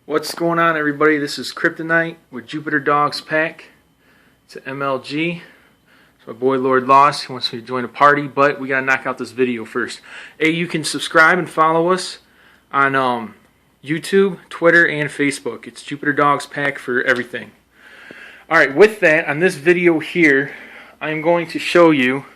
What's going on, everybody? This is Kryptonite with Jupiter Dogs Pack. It's an MLG. It's my boy Lord Lost. He wants me to join a party, but we gotta knock out this video first. Hey, you can subscribe and follow us on YouTube, Twitter, and Facebook. It's Jupiter Dogs Pack for everything. Alright, with that, on this video here, I'm going to show you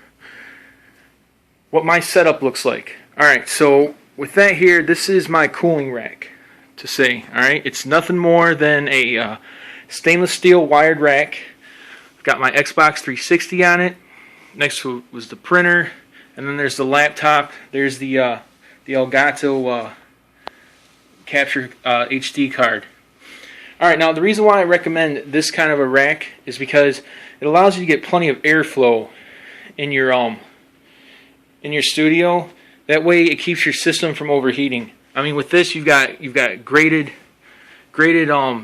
what my setup looks like. Alright, so with that here, this is my cooling rack. To say, alright, it's nothing more than a stainless steel wired rack. I've got my Xbox 360 on it. Next to it was the printer, and then there's the laptop. There's the Elgato Capture HD card. Alright, now the reason why I recommend this kind of a rack is because it allows you to get plenty of airflow in your studio. That way it keeps your system from overheating. I mean, with this, you've got graded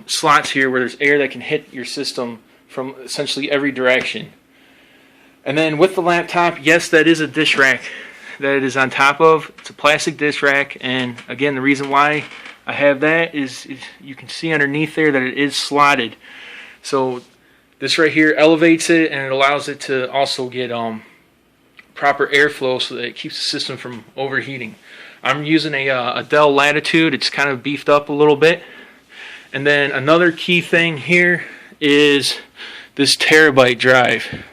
slots here where there's air that can hit your system from essentially every direction. And then with the laptop, yes, that is a dish rack that it is on top of. It's a plastic dish rack, and again, the reason why I have that is you can see underneath there that it is slotted. So this right here elevates it, and it allows it to also get proper airflow so that it keeps the system from overheating. I'm using a Dell Latitude. It's kind of beefed up a little bit. And then another key thing here is this terabyte drive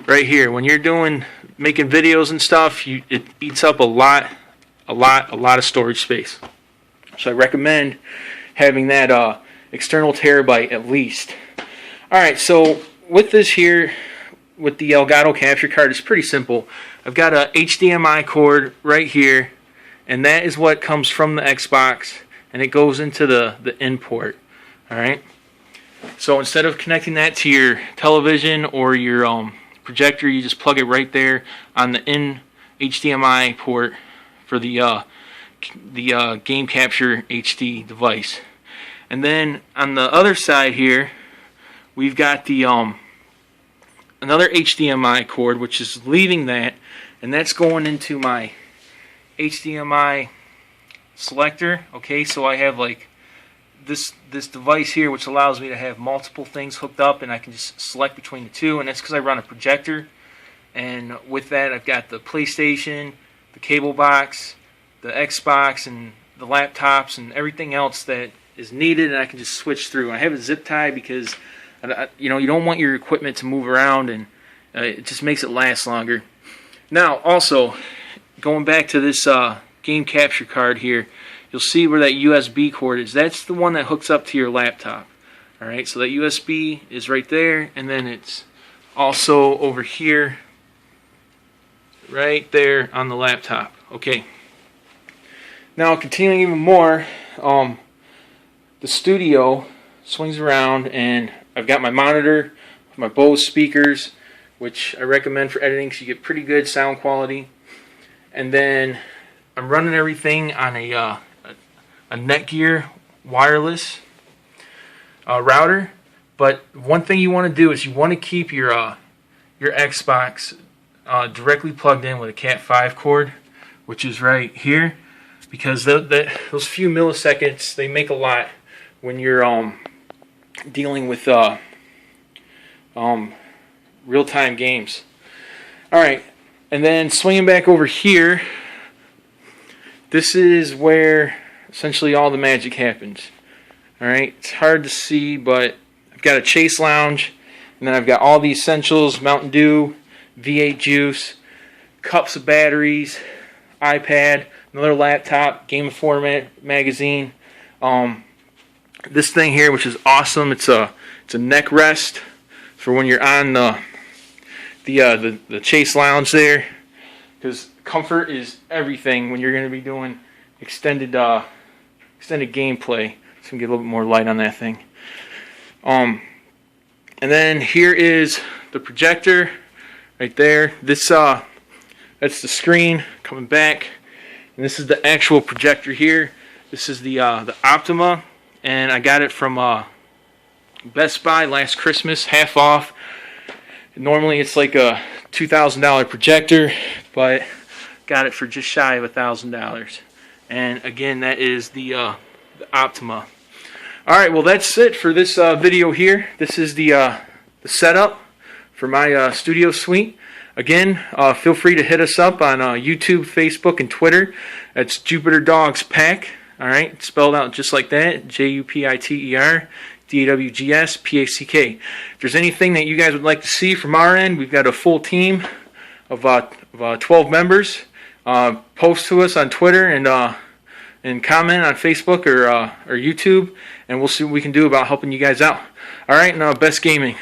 right here. When you're making videos and stuff, it eats up a lot of storage space. So I recommend having that external terabyte at least. Alright, so with this here, with the Elgato capture card, it's pretty simple. I've got a HDMI cord right here, and that is what comes from the Xbox, and it goes into the in port. Alright, so instead of connecting that to your television or your projector, you just plug it right there on the in HDMI port for the Game Capture HD device. And then on the other side here, we've got the another HDMI cord, which is leaving that, and that's going into my HDMI selector. Okay, so I have like this device here, which allows me to have multiple things hooked up, and I can just select between the two, and that's because I run a projector. And with that, I've got the PlayStation, the cable box, the Xbox, and the laptops, and everything else that is needed, and I can just switch through. I have a zip tie because you don't want your equipment to move around, and it just makes it last longer. Now, also, going back to this game capture card here, you'll see where that USB cord is. That's the one that hooks up to your laptop. Alright, so that USB is right there, and then it's also over here, right there on the laptop. Okay. Now, continuing even more, the studio swings around, and I've got my monitor, my Bose speakers, which I recommend for editing because you get pretty good sound quality. And then I'm running everything on a Netgear wireless router. But one thing you want to do is you want to keep your Xbox directly plugged in with a Cat 5 cord, which is right here, because those few milliseconds, they make a lot when you're dealing with real-time games. Alright, and then swinging back over here, this is where essentially all the magic happens. Alright, it's hard to see, but I've got a Chase Lounge, and then I've got all the essentials: Mountain Dew, V8 juice, cups of batteries, iPad, another laptop, Game Informer magazine, this thing here, which is awesome. It's a neck rest for when you're on the Chase Lounge there, because comfort is everything when you're going to be doing extended gameplay. Just gonna get a little bit more light on that thing. And then here is the projector right there. That's the screen coming back, and this is the actual projector here. This is the Optima, and I got it from Best Buy last Christmas, half off. Normally it's like a $2,000 projector, but got it for just shy of $1,000. And again, that is the Optima. All right, well that's it for this video here. This is the setup for my studio suite. Again, feel free to hit us up on YouTube, Facebook, and Twitter. That's Jupiter Dogs Pack. All right, spelled out just like that, Jupiter DAWGS PACK. If there's anything that you guys would like to see from our end, we've got a full team of 12 members. Post to us on Twitter and comment on Facebook or YouTube, and we'll see what we can do about helping you guys out. All right, now best gaming.